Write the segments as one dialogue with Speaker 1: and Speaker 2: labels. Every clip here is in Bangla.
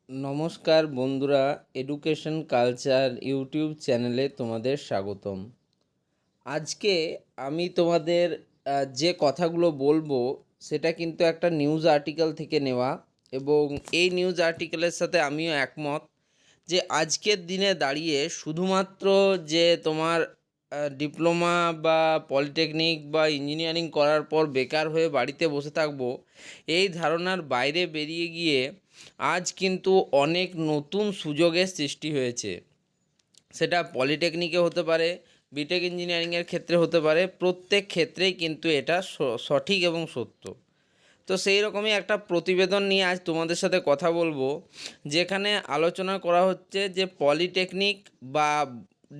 Speaker 1: নমস্কার বন্ধুরা, এডুকেশন কালচার ইউটিউব চ্যানেলে তোমাদের স্বাগতম। আজকে আমি তোমাদের যে কথাগুলো বলবো সেটা কিন্তু একটা নিউজ আর্টিকেল থেকে নেওয়া, এবং এই নিউজ আর্টিকেলের সাথে আমিও একমত যে আজকের দিনে দাঁড়িয়ে শুধুমাত্র যে তোমার ডিপ্লোমা বা পলিটেকনিক বা ইঞ্জিনিয়ারিং করার পর বেকার হয়ে বাড়িতে বসে থাকবো, এই ধারণার বাইরে বেরিয়ে গিয়ে আজ কিন্তু অনেক নতুন সুযোগের সৃষ্টি হয়েছে। সেটা পলিটেকনিকে হতে পারে, বিটেক ইঞ্জিনিয়ারিংয়ের ক্ষেত্রে হতে পারে, প্রত্যেক ক্ষেত্রেই কিন্তু এটা সঠিক এবং সত্য। তো সেই রকমই একটা প্রতিবেদন নিয়ে আজ তোমাদের সাথে কথা বলবো, যেখানে আলোচনা করা হচ্ছে যে পলিটেকনিক বা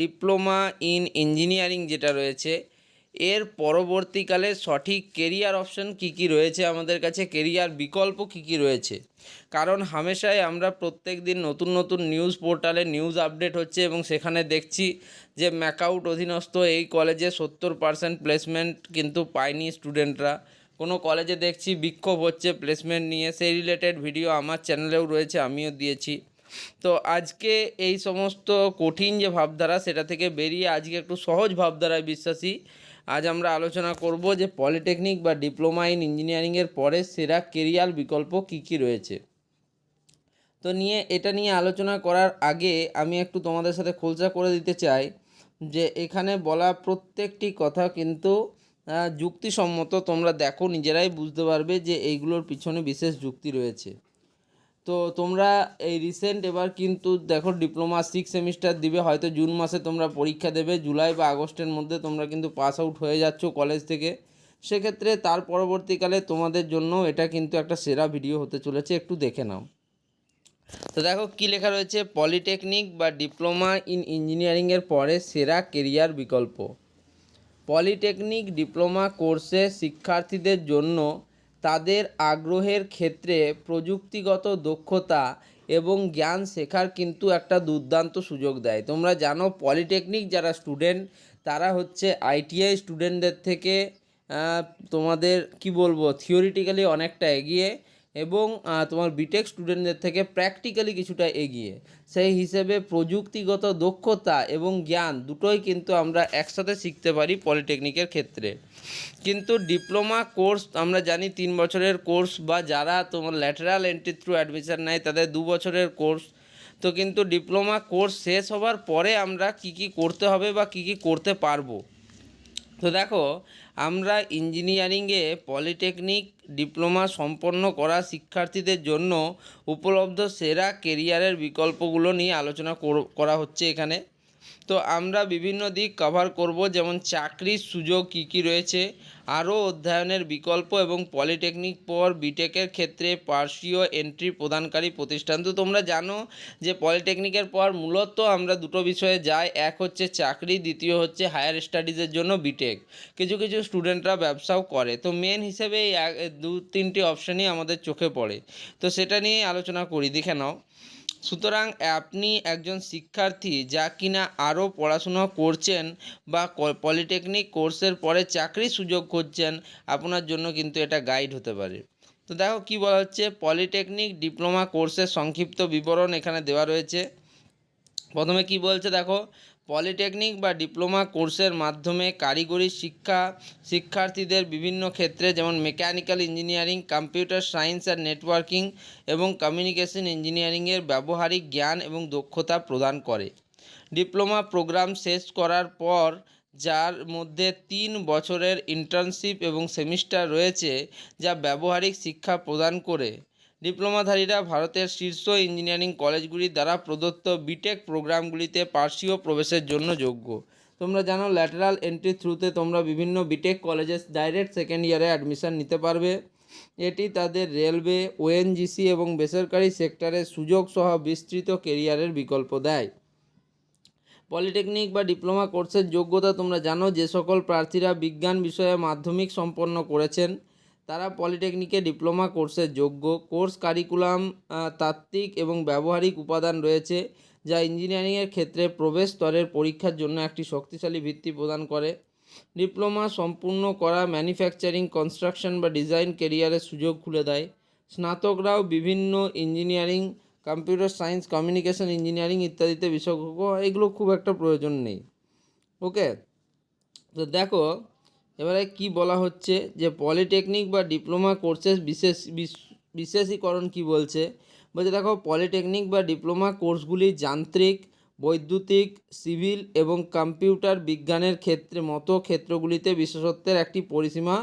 Speaker 1: ডিপ্লোমা ইন ইঞ্জিনিয়ারিং যেটা রয়েছে, এর পরবর্তীকালে সঠিক কেরিয়ার অপশন কী কী রয়েছে, আমাদের কাছে কেরিয়ার বিকল্প কী কী রয়েছে। কারণ হামেশাই আমরা প্রত্যেক দিন নতুন নতুন নিউজ পোর্টালে নিউজ আপডেট হচ্ছে, এবং সেখানে দেখছি যে ম্যাকআউট অধীনস্থ এই কলেজে 70% প্লেসমেন্ট কিন্তু পায়নি স্টুডেন্টরা। কোনো কলেজে দেখছি বিক্ষোভ হচ্ছে প্লেসমেন্ট নিয়ে, সেই রিলেটেড ভিডিও আমার চ্যানেলেও রয়েছে, আমিও দিয়েছি। তো আজকে এই সমস্ত কঠিন যে ভাবধারা সেটা থেকে বেরিয়ে আজকে একটু সহজ ভাবধারায় বিশ্বাসী আজ আমরা আলোচনা করব যে পলিটেকনিক বা ডিপ্লোমা ইন ইঞ্জিনিয়ারিংয়ের পরে সেরা কেরিয়ার বিকল্প কী কী রয়েছে। তো এটা নিয়ে আলোচনা করার আগে আমি একটু তোমাদের সাথে খোলসা করে দিতে চাই যে এখানে বলা প্রত্যেকটি কথা কিন্তু যুক্তিসম্মত। তোমরা দেখো, নিজেরাই বুঝতে পারবে যে এইগুলোর পিছনে বিশেষ যুক্তি রয়েছে। তো তোমরা এই রিসেন্ট এবার কিন্তু দেখো ডিপ্লোমা 6 সেমিস্টার দিবে, হয়তো জুন মাসে তোমরা পরীক্ষা দেবে, জুলাই বা আগস্টের মধ্যে তোমরা কিন্তু পাস আউট হয়ে যাচ্ছ কলেজ থেকে। সেক্ষেত্রে তার পরবর্তীকালে তোমাদের জন্য এটা কিন্তু একটা সেরা ভিডিও হতে চলেছে, একটু দেখে নাও। তো দেখো কি লেখা রয়েছে, পলিটেকনিক বা ডিপ্লোমা ইন ইঞ্জিনিয়ারিংয়ের পরে সেরা কেরিয়ার বিকল্প। পলিটেকনিক ডিপ্লোমা কোর্সে শিক্ষার্থীদের জন্য তাদের আগ্রহের ক্ষেত্রে প্রযুক্তিগত দক্ষতা এবং জ্ঞান শেখার কিন্তু একটা দুর্দান্ত সুযোগ দেয়। তোমরা জানো পলিটেকনিক যারা স্টুডেন্ট তারা হচ্ছে আইটিআই স্টুডেন্টদের থেকে তোমাদের কি বলবো থিওরিটিক্যালি অনেকটা এগিয়ে, এবং তোমার বিটেক স্টুডেন্টদের থেকে প্র্যাকটিক্যালি কিছুটা এগিয়ে। সেই হিসেবে প্রযুক্তিগত দক্ষতা এবং জ্ঞান দুটোই কিন্তু আমরা একসাথে শিখতে পারি পলিটেকনিকের ক্ষেত্রে। কিন্তু ডিপ্লোমা কোর্স আমরা জানি 3 বছরের কোর্স, বা যারা তোমার ল্যাটারাল এন্ট্রি থ্রু অ্যাডমিশন নেয় তাদের 2 বছরের কোর্স। তো কিন্তু ডিপ্লোমা কোর্স শেষ হবার পরে আমরা কি কি করতে হবে বা কি কি করতে পারবো। তো দেখো, আমরা ইঞ্জিনিয়ারিংয়ে পলিটেকনিক ডিপ্লোমা সম্পন্ন করা শিক্ষার্থীদের জন্য উপলব্ধ সেরা কেরিয়ারের বিকল্পগুলো নিয়ে আলোচনা করা হচ্ছে এখানে। তো আমরা বিভিন্ন দিক কভার করব, যেমন চাকরির সুযোগ কী কী রয়েছে, আরও অধ্যয়নের বিকল্প, এবং পলিটেকনিক পর বিটেকের ক্ষেত্রে পার্শ্বীয় এন্ট্রি প্রদানকারী প্রতিষ্ঠান। তো তোমরা জানো যে পলিটেকনিকের পর মূলত আমরা দুটো বিষয়ে যাই, এক হচ্ছে চাকরি, দ্বিতীয় হচ্ছে হায়ার স্টাডিজের জন্য বিটেক। কিছু কিছু স্টুডেন্টরা ব্যবসাও করে। তো মেন হিসেবে এই 2-3টি অপশানই আমাদের চোখে পড়ে। তো সেটা নিয়ে আলোচনা করি, দেখে নাও। সুতরাং আপনি একজন শিক্ষার্থী যা কিনা আরও পড়াশুনো করছেন বা পলিটেকনিক কোর্সের পরে চাকরির সুযোগ খুঁজছেন, আপনার জন্য কিন্তু এটা গাইড হতে পারে। তো দেখো কি বলা হচ্ছে, পলিটেকনিক ডিপ্লোমা কোর্সের সংক্ষিপ্ত বিবরণ এখানে দেওয়া রয়েছে। প্রথমে কি বলছে দেখো, পলিটেকনিক বা ডিপ্লোমা কোর্সের মাধ্যমে কারিগরি শিক্ষার্থীদের বিভিন্ন ক্ষেত্রে, যেমন mechanical engineering, computer science and networking এবং কমিউনিকেশন ইঞ্জিনিয়ারিংয়ের ব্যবহারিক জ্ঞান এবং দক্ষতা প্রদান করে। ডিপ্লোমা প্রোগ্রাম শেষ করার পর, যার মধ্যে 3 বছরের ইন্টার্নশিপ এবং সেমিস্টার রয়েছে যা ব্যবহারিক শিক্ষা প্রদান করে, ডিপ্লোমাধারীরা ভারতের শীর্ষ ইঞ্জিনিয়ারিং কলেজগুলির দ্বারা প্রদত্ত বিটেক প্রোগ্রামগুলিতে পার্শ্বীয় প্রবেশের জন্য যোগ্য। তোমরা জানো ল্যাটারাল এন্ট্রি থ্রুতে তোমরা বিভিন্ন বিটেক কলেজে ডাইরেক্ট সেকেন্ড ইয়ারে অ্যাডমিশন নিতে পারবে। এটি তাদের রেলওয়ে, ওএনজিসি এবং বেসরকারি সেক্টরের সুযোগ সহ বিস্তৃত কেরিয়ারের বিকল্প দেয়। পলিটেকনিক বা ডিপ্লোমা কোর্সের যোগ্যতা তোমরা জানো, যে সকল প্রার্থীরা বিজ্ঞান বিষয়ে মাধ্যমিক সম্পন্ন করেছেন তারা পলিটেকনিকে ডিপ্লোমা কোর্সের যোগ্য। কোর্স কারিকুলাম তাত্ত্বিক এবং ব্যবহারিক উপাদান রয়েছে, যা ইঞ্জিনিয়ারিংয়ের ক্ষেত্রে প্রবেশ স্তরের পরীক্ষার জন্য একটি শক্তিশালী ভিত্তি প্রদান করে। ডিপ্লোমা সম্পূর্ণ করা ম্যানুফ্যাকচারিং, কনস্ট্রাকশন বা ডিজাইন কেরিয়ারের সুযোগ খুলে দেয়। স্নাতকরাও বিভিন্ন engineering computer science, communication engineering ইত্যাদিতে বিশেষজ্ঞ, এগুলো খুব একটা প্রয়োজন নেই। ওকে, তো দেখো এবারে কি বলা হচ্ছে যে পলিটেকনিক বা ডিপ্লোমা কোর্সেস বিশেষীকরণ কি বলছে। বলছে দেখো, পলিটেকনিক বা ডিপ্লোমা কোর্সগুলি যান্ত্রিক, বৈদ্যুতিক, সিভিল এবং কম্পিউটার বিজ্ঞানের ক্ষেত্রগুলিতে বিশেষত্বের একটি পরিসীমা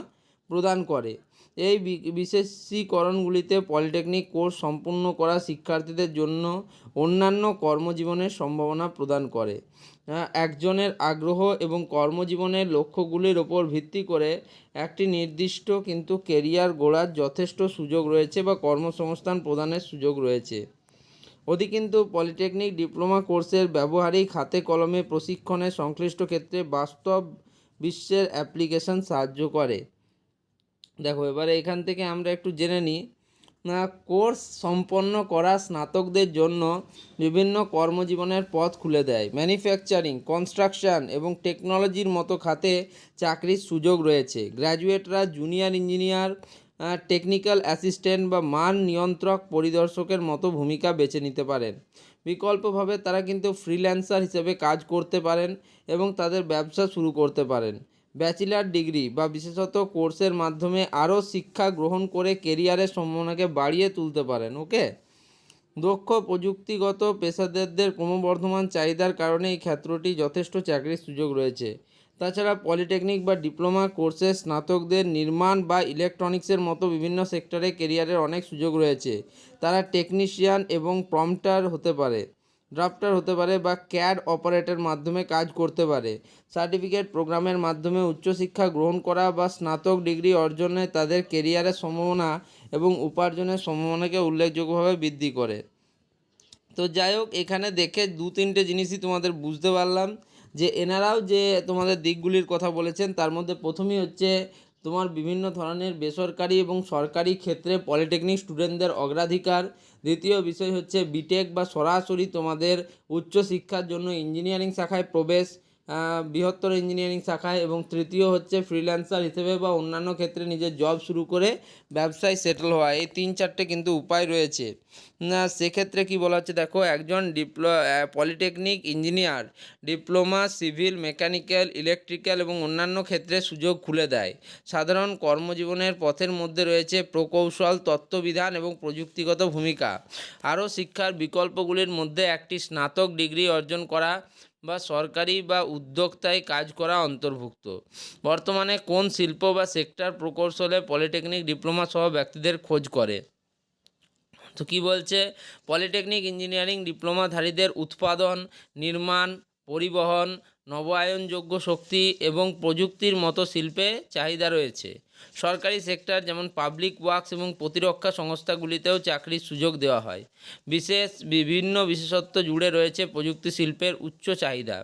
Speaker 1: প্রদান করে। এই বিশেষীকরণগুলিতে পলিটেকনিক কোর্স সম্পূর্ণ করা শিক্ষার্থীদের জন্য অন্যান্য কর্মজীবনের সম্ভাবনা প্রদান করে। একজনের আগ্রহ এবং কর্মজীবনের লক্ষ্যগুলির ওপর ভিত্তি করে একটি নির্দিষ্ট কিন্তু কেরিয়ার গড়ার যথেষ্ট সুযোগ রয়েছে বা কর্মসংস্থান প্রদানের সুযোগ রয়েছে। কিন্তু পলিটেকনিক ডিপ্লোমা কোর্সের ব্যবহারিক হাতে কলমে প্রশিক্ষণের সংশ্লিষ্ট ক্ষেত্রে বাস্তব বিশ্বের অ্যাপ্লিকেশন সাহায্য করে। দেখো এবারে এখান থেকে আমরা একটু জেনে নিই, কোর্স সম্পন্ন করা স্নাতকদের জন্য বিভিন্ন কর্মজীবনের পথ খুলে দেয়। ম্যানুফ্যাকচারিং, কনস্ট্রাকশন এবং টেকনোলজির মতো খাতে চাকরির সুযোগ রয়েছে। গ্র্যাজুয়েটরা জুনিয়র ইঞ্জিনিয়ার, টেকনিক্যাল অ্যাসিস্ট্যান্ট বা মান নিয়ন্ত্রক পরিদর্শকের মতো ভূমিকা বেছে নিতে পারেন। বিকল্পভাবে তারা কিন্তু ফ্রিল্যান্সার হিসেবে কাজ করতে পারেন এবং তাদের ব্যবসা শুরু করতে পারেন। ব্যাচেলার ডিগ্রি বা বিশেষত কোর্সের মাধ্যমে আরও শিক্ষা গ্রহণ করে কেরিয়ারের সম্ভাবনাকে বাড়িয়ে তুলতে পারেন। ওকে, দক্ষ প্রযুক্তিগত পেশাদারদের ক্রমবর্ধমান চাহিদার কারণে এই ক্ষেত্রটি যথেষ্ট চাকরির সুযোগ রয়েছে। তাছাড়া পলিটেকনিক বা ডিপ্লোমা কোর্সে স্নাতকদের নির্মাণ বা ইলেকট্রনিক্সের মতো বিভিন্ন সেক্টরে কেরিয়ারের অনেক সুযোগ রয়েছে। তারা টেকনিশিয়ান এবং প্রম্পটার হতে পারে, ড্রাফটার হতে পারে বা ক্যাড অপারেটর মাধ্যমে কাজ করতে পারে। সার্টিফিকেট প্রোগ্রামের মাধ্যমে উচ্চশিক্ষা গ্রহণ করা বা স্নাতক ডিগ্রি অর্জনে তাদের কেরিয়ারের সম্ভাবনা এবং উপার্জনের সম্ভাবনাকে উল্লেখযোগ্যভাবে বৃদ্ধি করে। তো যাই হোক, এখানে দেখে 2-3টে জিনিসই তোমাদের বুঝতে পারলাম যে এনারাও যে তোমাদের দিকগুলির কথা বলেছেন, তার মধ্যে প্রথমেই হচ্ছে তোমার বিভিন্ন ধরনের বেসরকারি এবং সরকারি ক্ষেত্রে পলিটেকনিক স্টুডেন্টদের অগ্রাধিকার। দ্বিতীয় বিষয় হচ্ছে বিটেক বা সরাসরি তোমাদের উচ্চশিক্ষার জন্য ইঞ্জিনিয়ারিং শাখায় প্রবেশ, বৃহত্তর ইঞ্জিনিয়ারিং শাখায়। এবং তৃতীয় হচ্ছে ফ্রিল্যান্সার হিসেবে বা অন্যান্য ক্ষেত্রে নিজের জব শুরু করে ব্যবসায় সেটেল হওয়া। এই 3-4টে কিন্তু উপায় রয়েছে। না সেক্ষেত্রে কি বলা হচ্ছে, দেখো একজন polytechnic engineer diploma civil, mechanical, electrical এবং অন্যান্য ক্ষেত্রে সুযোগ খুলে দেয়। সাধারণ কর্মজীবনের পথের মধ্যে রয়েছে প্রকৌশল, তত্ত্ববিধান এবং প্রযুক্তিগত ভূমিকা। আরও শিক্ষার বিকল্পগুলির মধ্যে একটি স্নাতক ডিগ্রি অর্জন করা বা সরকারি বা উদ্যোক্তায় কাজ করা অন্তর্ভুক্ত। বর্তমানে কোন শিল্প বা সেক্টর প্রকৌশলে পলিটেকনিক ডিপ্লোমা সহ ব্যক্তিদের খোঁজ করে। তো কী বলছে, পলিটেকনিক ইঞ্জিনিয়ারিং ডিপ্লোমাধারীদের উৎপাদন, নির্মাণ, পরিবহন, নবায়নযোগ্য শক্তি এবং প্রযুক্তির মতো শিল্পে চাহিদা রয়েছে। সরকারি সেক্টর যেমন পাবলিক ওয়ার্কস এবং প্রতিরক্ষা সংস্থাগুলিতেও চাকরির সুযোগ দেওয়া হয়। বিভিন্ন বিশেষত্ব জুড়ে রয়েছে প্রযুক্তি শিল্পের উচ্চ চাহিদা।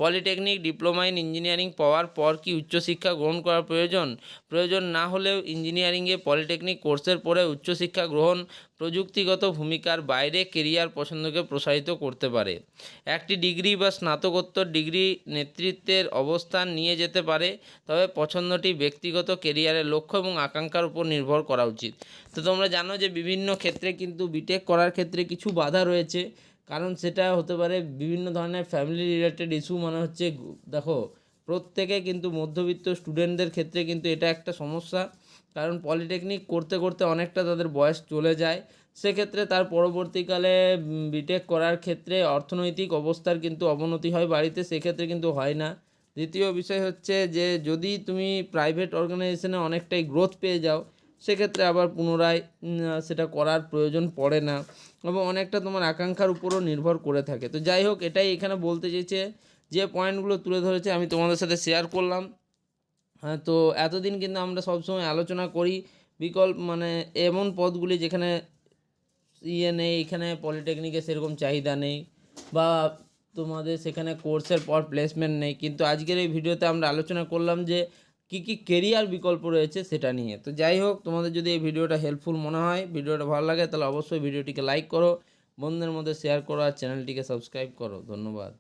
Speaker 1: পলিটেকনিক ডিপ্লোমা ইন ইঞ্জিনিয়ারিং পাওয়ার পর কি উচ্চশিক্ষা গ্রহণ করা প্রয়োজন না হলেও ইঞ্জিনিয়ারিংয়ে পলিটেকনিক কোর্সের পরে উচ্চশিক্ষা গ্রহণ প্রযুক্তিগত ভূমিকার বাইরে কেরিয়ার পছন্দকে প্রসারিত করতে পারে। একটি ডিগ্রি বা স্নাতকোত্তর ডিগ্রি নেতৃত্বের অবস্থান নিয়ে যেতে পারে, তবে পছন্দটি ব্যক্তিগত কেরিয়ারের লক্ষ্য এবং আকাঙ্ক্ষার উপর নির্ভর করা উচিত। তো তোমরা জানো যে বিভিন্ন ক্ষেত্রে কিন্তু বিটেক করার ক্ষেত্রে কিছু বাধা রয়েছে, কারণ সেটা হতে পারে বিভিন্ন ধরনের ফ্যামিলি রিলেটেড ইস্যু। মানে হচ্ছে দেখো, প্রত্যেকে কিন্তু মধ্যবিত্ত স্টুডেন্টদের ক্ষেত্রে কিন্তু এটা একটা সমস্যা, কারণ পলিটেকনিক করতে করতে অনেকটা তাদের বয়স চলে যায়। সেক্ষেত্রে তার পরবর্তীকালে বিটেক করার ক্ষেত্রে অর্থনৈতিক অবস্থার কিন্তু অবনতি হয় বাড়িতে, সেক্ষেত্রে কিন্তু হয় না। দ্বিতীয় বিষয় হচ্ছে যে যদি তুমি প্রাইভেট অর্গানাইজেশনে অনেকটাই গ্রোথ পেয়ে যাও, সেক্ষেত্রে আবার পুনরায় সেটা করার প্রয়োজন পড়ে না এবং অনেকটা তোমার আকাঙ্ক্ষার উপরও নির্ভর করে থাকে। তো যাই হোক, এটাই এখানে বলতে চেয়েছে, যে পয়েন্টগুলো তুলে ধরেছে আমি তোমাদের সাথে শেয়ার করলাম। হ্যাঁ, তো এতদিন কিন্তু আমরা সবসময় আলোচনা করি মানে এমন পদগুলি যেখানে নেই, এখানে পলিটেকনিকে সেরকম চাহিদা নেই বা তোমাদের সেখানে কোর্সের পর প্লেসমেন্ট নেই, কিন্তু আজকের এই ভিডিওতে আমরা আলোচনা করলাম যে কী কী কেরিয়ার বিকল্প রয়েছে সেটা নিয়ে। তো যাই হোক, তোমাদের যদি এই ভিডিওটা হেল্পফুল মনে হয়, ভিডিওটা ভালো লাগে, তাহলে অবশ্যই ভিডিওটিকে লাইক করো, বন্ধুদের মধ্যে শেয়ার করো আর চ্যানেলটিকে সাবস্ক্রাইব করো। ধন্যবাদ।